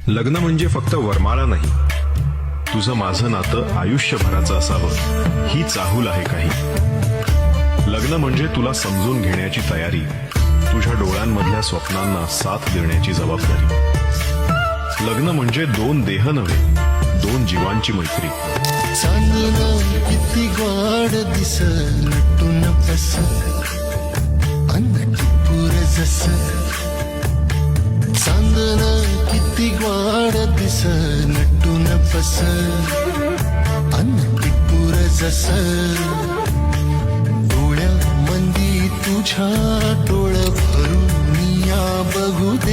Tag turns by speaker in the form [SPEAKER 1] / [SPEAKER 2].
[SPEAKER 1] लग्न म्हणजे फक्त वरमाळा नाही, तुझं माझं नातं आयुष्यभराचं असावं ही चाहूल आहे काही. लग्न म्हणजे तुला समजून घेण्याची तयारी, तुझ्या डोळ्यांमधल्या स्वप्नांना साथ देण्याची जबाबदारी. लग्न म्हणजे दोन देह नव्हे, दोन जीवांची मैत्री.
[SPEAKER 2] चांदणं किती गोड दिस नटून बस अन्न टिपूर जस. चांदणं किती गोड दिस नटून बस अन्न टिपूर जस. डोळ्या मंदी तुझ्या डोळ भरून या बघू दे